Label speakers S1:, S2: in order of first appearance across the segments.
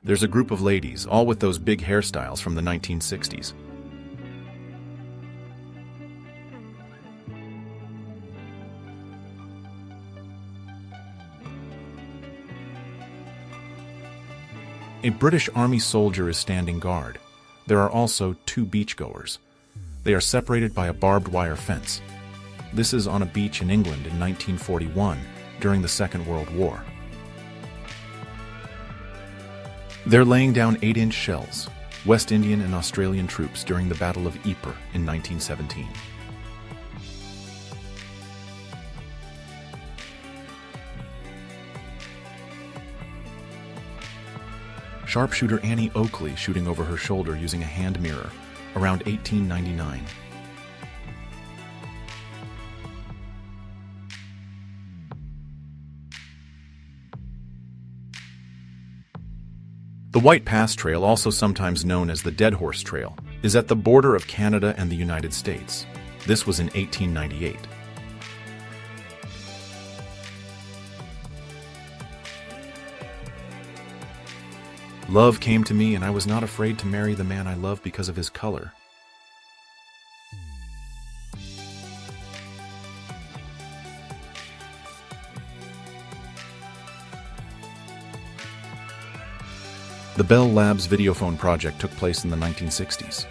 S1: There's a group of ladies, all with those big hairstyles from the 1960s. A British Army soldier is standing guard. There are also two beachgoers. They are separated by a barbed wire fence. This is on a beach in England in 1941 during the Second World War. They're laying down 8-inch shells, West Indian and Australian troops during the Battle of Ypres in 1917. Sharpshooter Annie Oakley shooting over her shoulder using a hand mirror, around 1899. The White Pass Trail, also sometimes known as the Dead Horse Trail, is at the border of Canada and the United States. This was in 1898. Love came to me and I was not afraid to marry the man I love because of his color. The Bell Labs videophone project took place in the 1960s.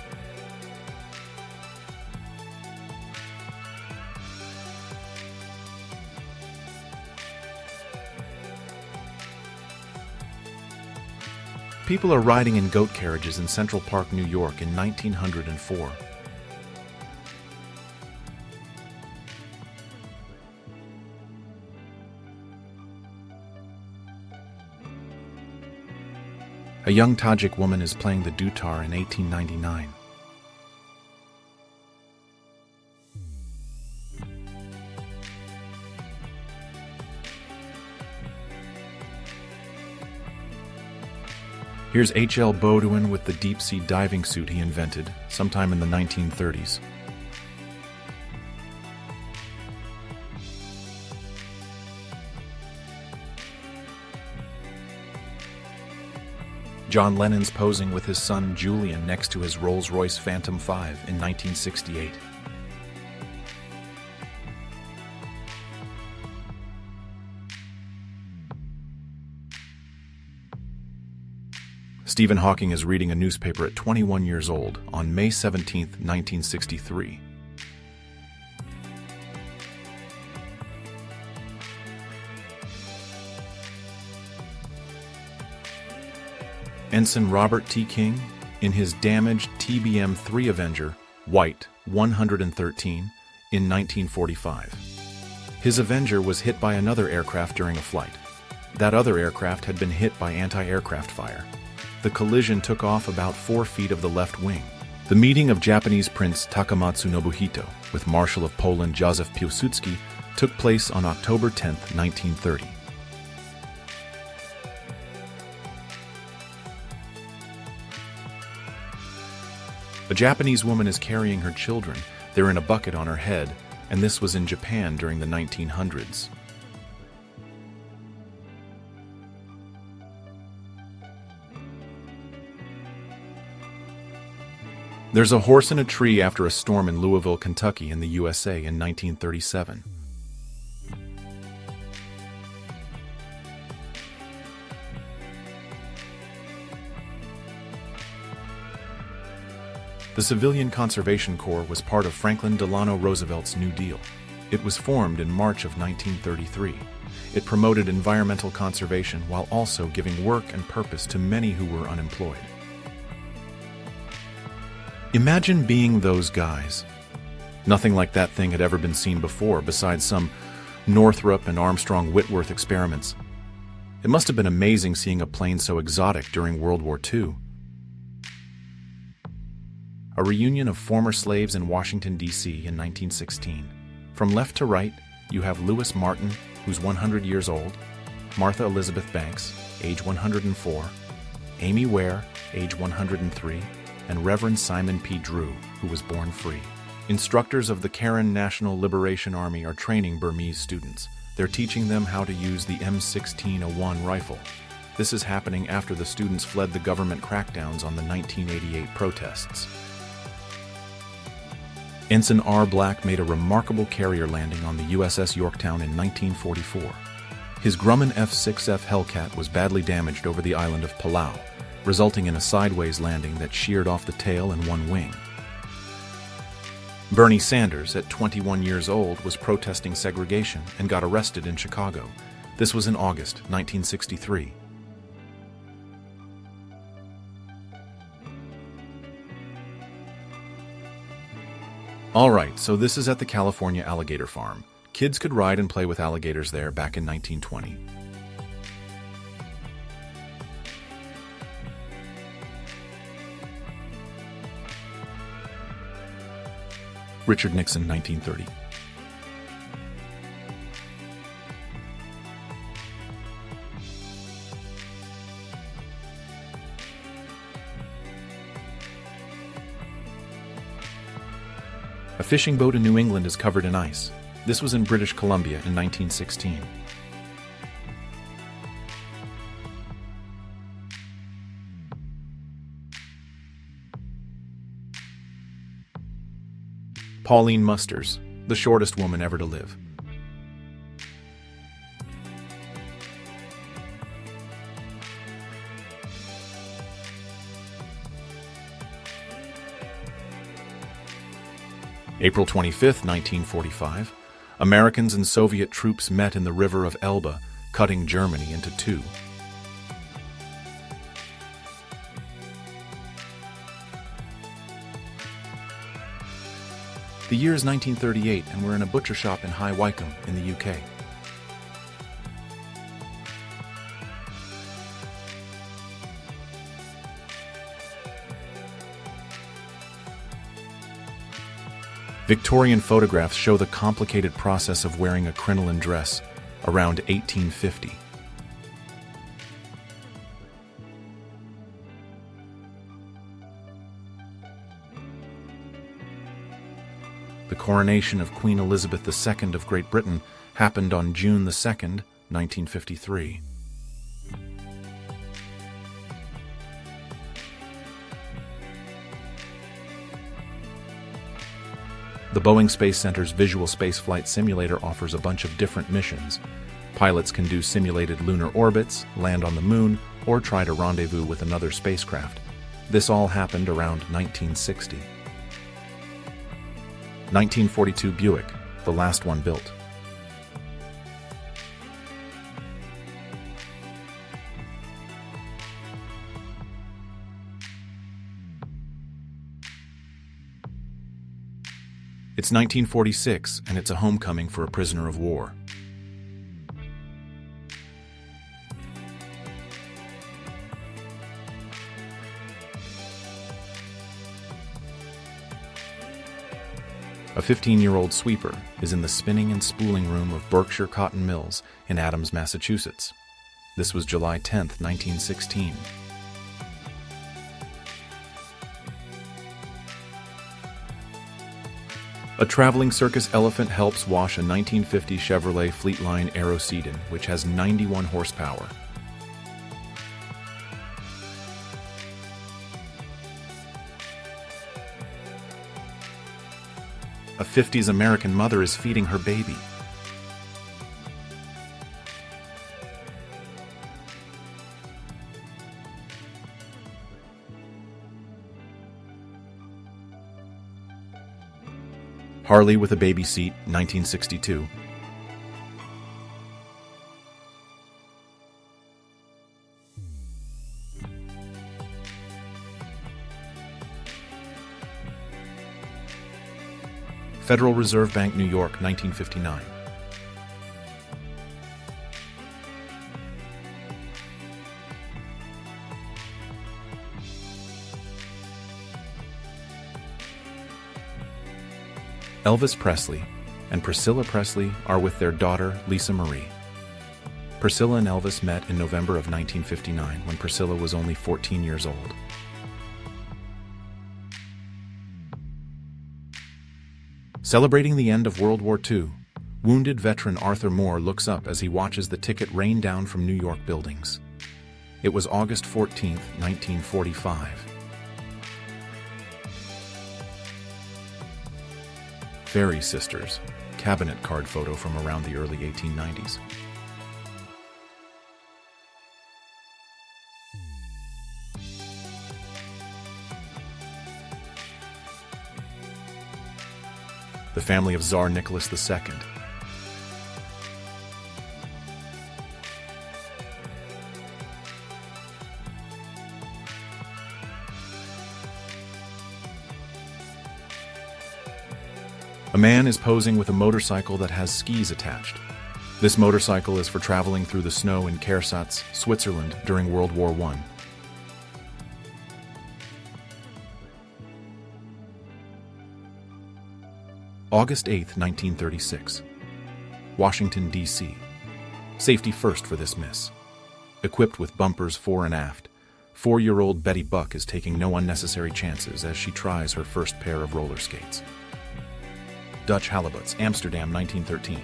S1: People are riding in goat carriages in Central Park, New York in 1904. A young Tajik woman is playing the dutar in 1899. Here's H.L. Baudouin with the deep-sea diving suit he invented sometime in the 1930s. John Lennon's posing with his son Julian next to his Rolls-Royce Phantom 5 in 1968. Stephen Hawking is reading a newspaper at 21 years old on May 17, 1963. Ensign Robert T. King, in his damaged TBM-3 Avenger, White 113, in 1945. His Avenger was hit by another aircraft during a flight. That other aircraft had been hit by anti-aircraft fire. The collision took off about 4 feet of the left wing. The meeting of Japanese Prince Takamatsu Nobuhito with Marshal of Poland Józef Piłsudski took place on October 10, 1930. A Japanese woman is carrying her children. They're in a bucket on her head, and this was in Japan during the 1900s. There's a horse in a tree after a storm in Louisville, Kentucky in the USA in 1937. The Civilian Conservation Corps was part of Franklin Delano Roosevelt's New Deal. It was formed in March of 1933. It promoted environmental conservation while also giving work and purpose to many who were unemployed. Imagine being those guys. Nothing like that thing had ever been seen before besides some Northrop and Armstrong Whitworth experiments. It must have been amazing seeing a plane so exotic during World War II. A reunion of former slaves in Washington, D.C. in 1916. From left to right, you have Lewis Martin, who's 100 years old, Martha Elizabeth Banks, age 104, Amy Ware, age 103, and Reverend Simon P. Drew, who was born free. Instructors of the Karen National Liberation Army are training Burmese students. They're teaching them how to use the M1601 rifle. This is happening after the students fled the government crackdowns on the 1988 protests. Ensign R. Black made a remarkable carrier landing on the USS Yorktown in 1944. His Grumman F-6F Hellcat was badly damaged over the island of Palau, resulting in a sideways landing that sheared off the tail and one wing. Bernie Sanders, at 21 years old, was protesting segregation and got arrested in Chicago. This was in August 1963. Alright, so this is at the California alligator farm. Kids could ride and play with alligators there back in 1920. Richard Nixon, 1930. A fishing boat in New England is covered in ice. This was in British Columbia in 1916. Pauline Musters, the shortest woman ever to live. April 25, 1945, Americans and Soviet troops met in the river of Elbe, cutting Germany into two. The year is 1938, and we're in a butcher shop in High Wycombe in the UK. Victorian photographs show the complicated process of wearing a crinoline dress around 1850. The coronation of Queen Elizabeth II of Great Britain happened on June 2, 1953. The Boeing Space Center's Visual Spaceflight Simulator offers a bunch of different missions. Pilots can do simulated lunar orbits, land on the moon, or try to rendezvous with another spacecraft. This all happened around 1960. 1942 Buick, the last one built. It's 1946, and it's a homecoming for a prisoner of war. A 15-year-old sweeper is in the spinning and spooling room of Berkshire Cotton Mills in Adams, Massachusetts. This was July 10, 1916. A traveling circus elephant helps wash a 1950 Chevrolet Fleetline Aero Sedan, which has 91 horsepower. A 50s American mother is feeding her baby. Harley with a baby seat, 1962. Federal Reserve Bank, New York, 1959. Elvis Presley and Priscilla Presley are with their daughter, Lisa Marie. Priscilla and Elvis met in November of 1959 when Priscilla was only 14 years old. Celebrating the end of World War II, wounded veteran Arthur Moore looks up as he watches the ticket rain down from New York buildings. It was August 14, 1945. Fairy Sisters, cabinet card photo from around the early 1890s. The family of Tsar Nicholas II. A man is posing with a motorcycle that has skis attached. This motorcycle is for traveling through the snow in Kersatz, Switzerland during World War I. August 8, 1936. Washington, D.C. Safety first for this miss. Equipped with bumpers fore and aft, 4-year-old Betty Buck is taking no unnecessary chances as she tries her first pair of roller skates. Dutch halibuts, Amsterdam, 1913.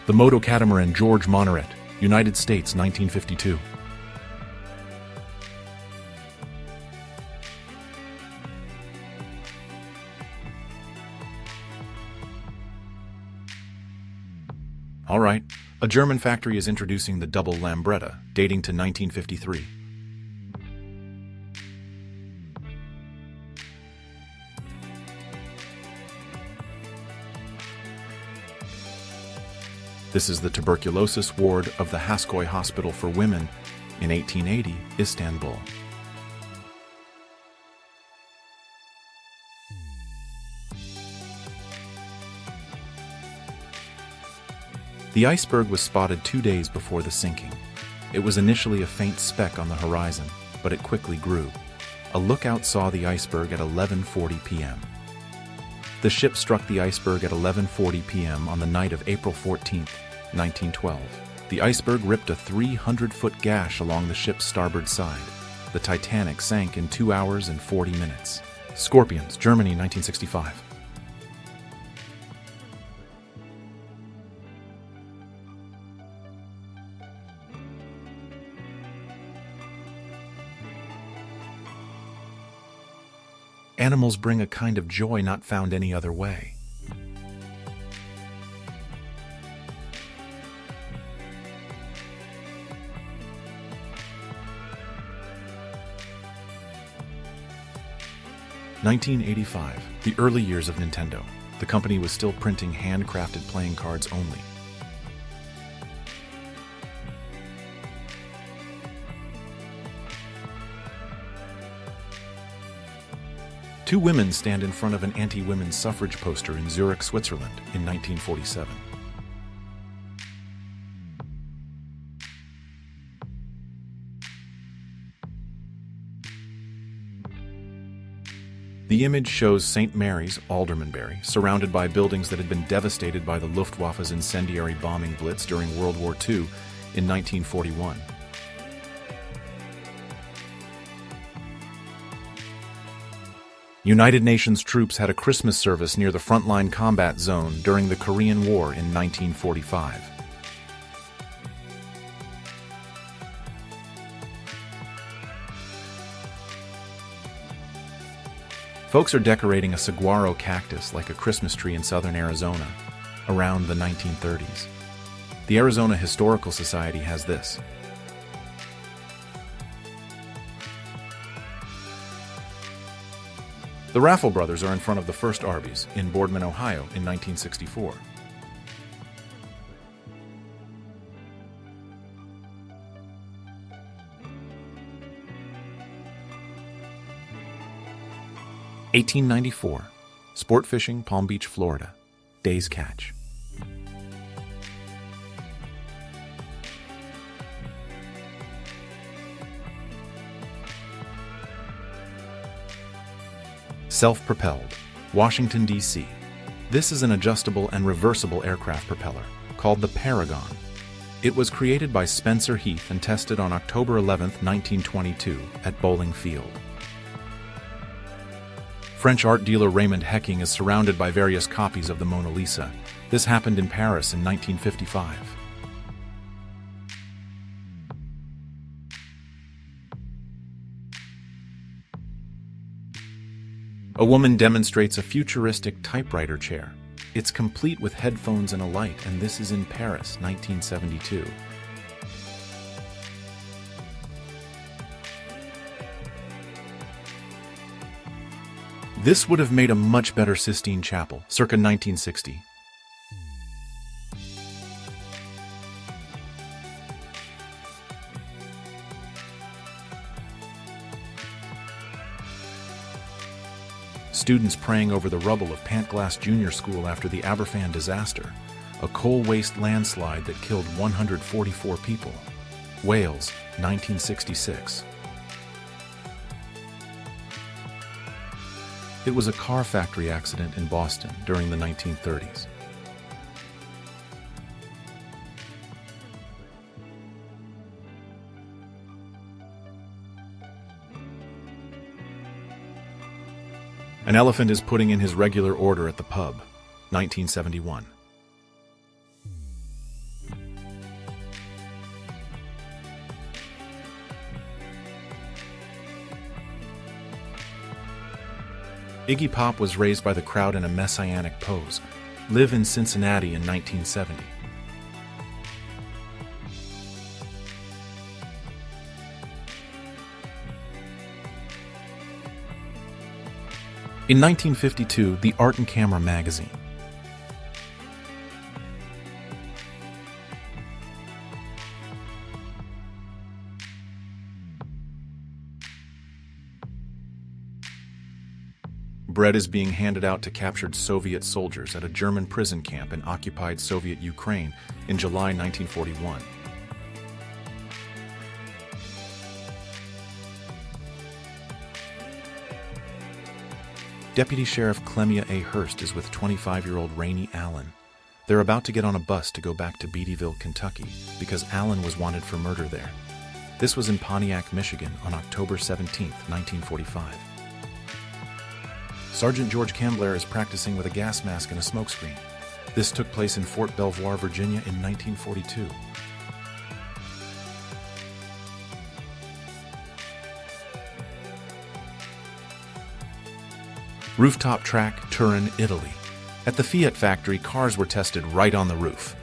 S1: The moto catamaran George Moneret, United States, 1952. All right, a German factory is introducing the double Lambretta, dating to 1953. This is the tuberculosis ward of the Haskoy Hospital for Women in 1880, Istanbul. The iceberg was spotted 2 days before the sinking. It was initially a faint speck on the horizon, but it quickly grew. A lookout saw the iceberg at 11:40 p.m. The ship struck the iceberg at 11:40 p.m. on the night of April 14, 1912. The iceberg ripped a 300-foot gash along the ship's starboard side. The Titanic sank in 2 hours and 40 minutes. Scorpions, Germany, 1965. Animals bring a kind of joy not found any other way. (1985), the early years of Nintendo. The company was still printing handcrafted playing cards only. Two women stand in front of an anti-women's suffrage poster in Zurich, Switzerland in 1947. The image shows St. Mary's, Aldermanbury, surrounded by buildings that had been devastated by the Luftwaffe's incendiary bombing blitz during World War II in 1941. United Nations troops had a Christmas service near the frontline combat zone during the Korean War in 1945. Folks are decorating a saguaro cactus like a Christmas tree in southern Arizona around the 1930s. The Arizona Historical Society has this. The Raffle brothers are in front of the first Arby's in Boardman, Ohio in 1964. (1894), sport fishing, Palm Beach, Florida. Day's catch. Self-propelled, Washington, D.C. This is an adjustable and reversible aircraft propeller called the Paragon. It was created by Spencer Heath and tested on October 11, 1922 at Bowling Field. French art dealer Raymond Hecking is surrounded by various copies of the Mona Lisa. This happened in Paris in 1955. A woman demonstrates a futuristic typewriter chair. It's complete with headphones and a light, and this is in Paris, 1972. This would have made a much better Sistine Chapel, circa 1960. Students praying over the rubble of Pantglass Junior School after the Aberfan disaster, a coal waste landslide that killed 144 people. Wales, 1966. It was a car factory accident in Boston during the 1930s. An elephant is putting in his regular order at the pub, 1971. Iggy Pop was raised by the crowd in a messianic pose. Live in Cincinnati in 1970. In 1952, the Art and Camera magazine. Bread is being handed out to captured Soviet soldiers at a German prison camp in occupied Soviet Ukraine in July 1941. Deputy Sheriff Clemia A. Hurst is with 25-year-old Rainey Allen. They're about to get on a bus to go back to Beattyville, Kentucky, because Allen was wanted for murder there. This was in Pontiac, Michigan on October 17, 1945. Sergeant George Cambler is practicing with a gas mask and a smokescreen. This took place in Fort Belvoir, Virginia in 1942. Rooftop track, Turin, Italy. At the Fiat factory, cars were tested right on the roof.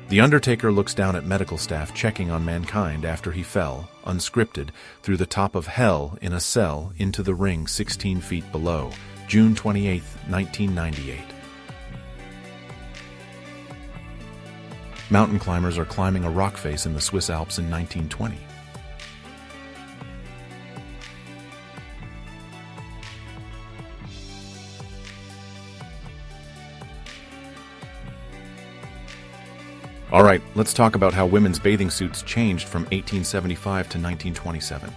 S1: The Undertaker looks down at medical staff checking on mankind after he fell, unscripted, through the top of hell in a cell into the ring 16 feet below, June 28, 1998. Mountain climbers are climbing a rock face in the Swiss Alps in 1920. All right, let's talk about how women's bathing suits changed from 1875 to 1927.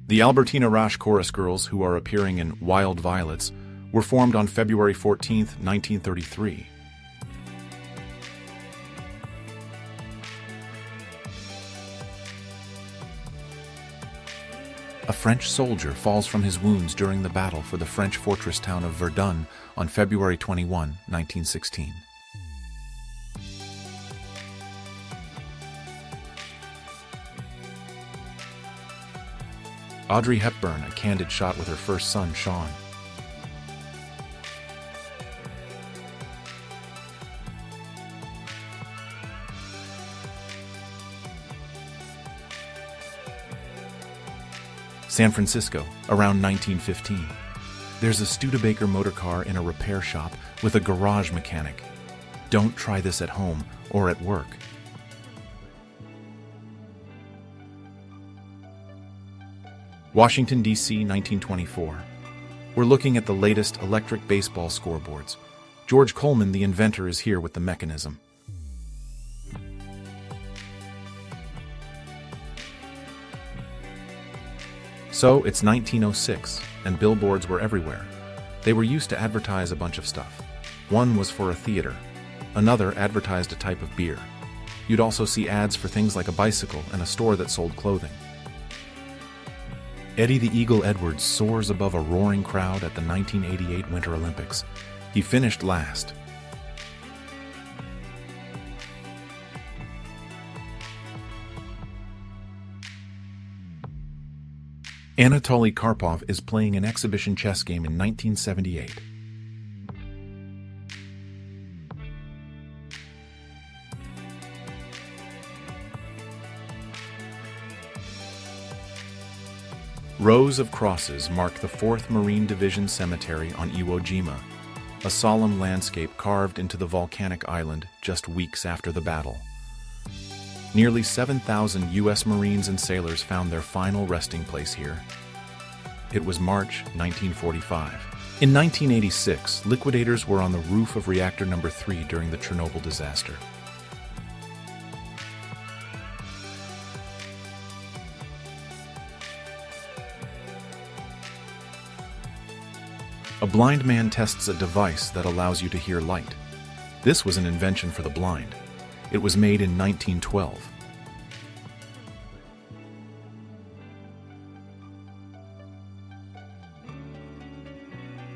S1: The Albertina Rasch Chorus Girls, who are appearing in Wild Violets, were formed on February 14, 1933. A French soldier falls from his wounds during the battle for the French fortress town of Verdun on February 21, 1916. Audrey Hepburn, a candid shot with her first son, Sean. San Francisco, around 1915. There's a Studebaker motor car in a repair shop with a garage mechanic. Don't try this at home or at work. Washington, D.C., 1924. We're looking at the latest electric baseball scoreboards. George Coleman, the inventor, is here with the mechanism. So it's 1906, and billboards were everywhere. They were used to advertise a bunch of stuff. One was for a theater. Another advertised a type of beer. You'd also see ads for things like a bicycle and a store that sold clothing. Eddie the Eagle Edwards soars above a roaring crowd at the 1988 Winter Olympics. He finished last. Anatoly Karpov is playing an exhibition chess game in 1978. Rows of crosses mark the 4th Marine Division Cemetery on Iwo Jima, a solemn landscape carved into the volcanic island just weeks after the battle. Nearly 7,000 U.S. Marines and sailors found their final resting place here. It was March 1945. In 1986, liquidators were on the roof of reactor number 3 during the Chernobyl disaster. A blind man tests a device that allows you to hear light. This was an invention for the blind. It was made in 1912.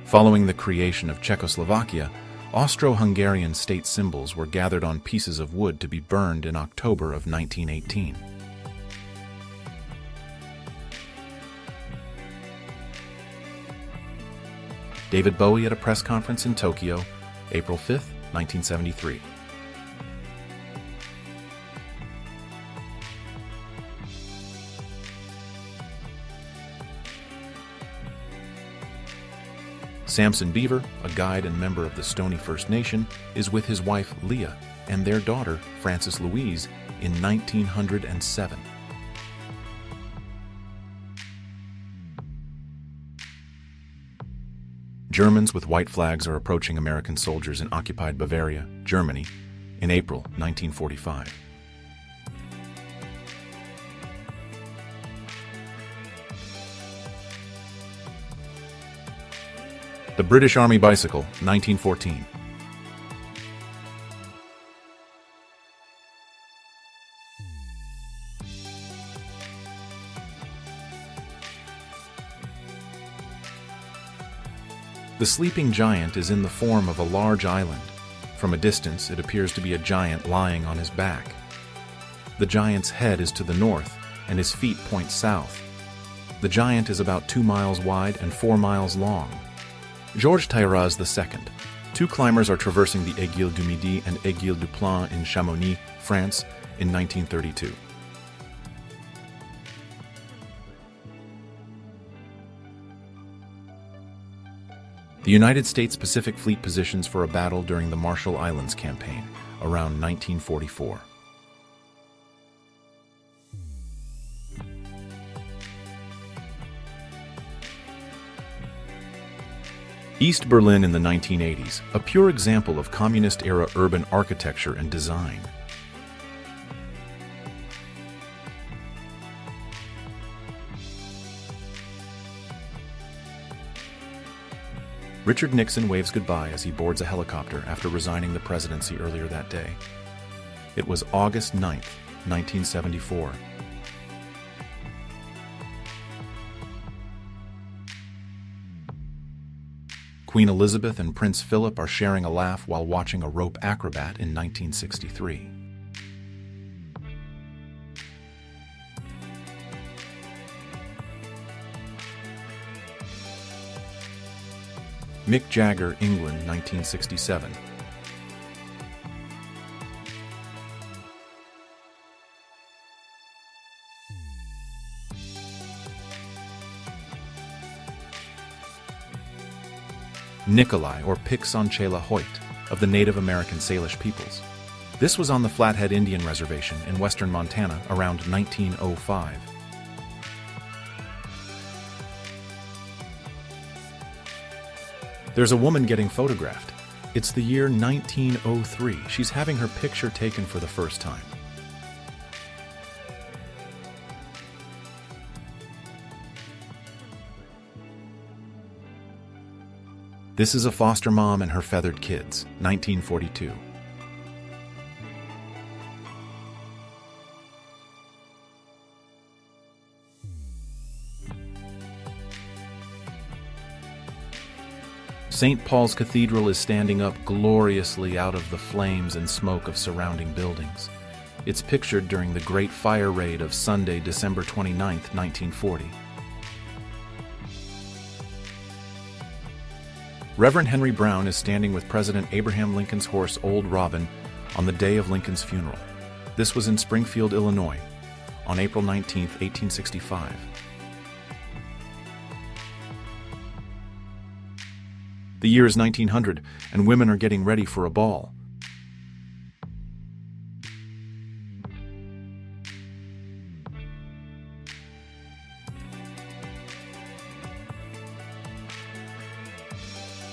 S1: Following the creation of Czechoslovakia, Austro-Hungarian state symbols were gathered on pieces of wood to be burned in October of 1918. David Bowie at a press conference in Tokyo, April 5, 1973. Samson Beaver, a guide and member of the Stoney First Nation, is with his wife Leah and their daughter Frances Louise in 1907. Germans with white flags are approaching American soldiers in occupied Bavaria, Germany, in April 1945. The British Army Bicycle, 1914. The sleeping giant is in the form of a large island. From a distance, it appears to be a giant lying on his back. The giant's head is to the north, and his feet point south. The giant is about 2 miles wide and 4 miles long. Georges Tairraz II. 2 climbers are traversing the Aiguille du Midi and Aiguille du Plan in Chamonix, France, in 1932. The United States Pacific Fleet positions for a battle during the Marshall Islands Campaign, around 1944. East Berlin in the 1980s, a pure example of communist-era urban architecture and design. Richard Nixon waves goodbye as he boards a helicopter after resigning the presidency earlier that day. It was August 9, 1974. Queen Elizabeth and Prince Philip are sharing a laugh while watching a rope acrobat in 1963. Mick Jagger, England, 1967. Nikolai, or Pik-Son-Chela Hoyt, of the Native American Salish peoples. This was on the Flathead Indian Reservation in western Montana around 1905. There's a woman getting photographed. It's the year 1903. She's having her picture taken for the first time. This is a foster mom and her feathered kids, 1942. St. Paul's Cathedral is standing up gloriously out of the flames and smoke of surrounding buildings. It's pictured during the Great Fire Raid of Sunday, December 29, 1940. Reverend Henry Brown is standing with President Abraham Lincoln's horse, Old Robin, on the day of Lincoln's funeral. This was in Springfield, Illinois, on April 19, 1865. The year is 1900, and women are getting ready for a ball.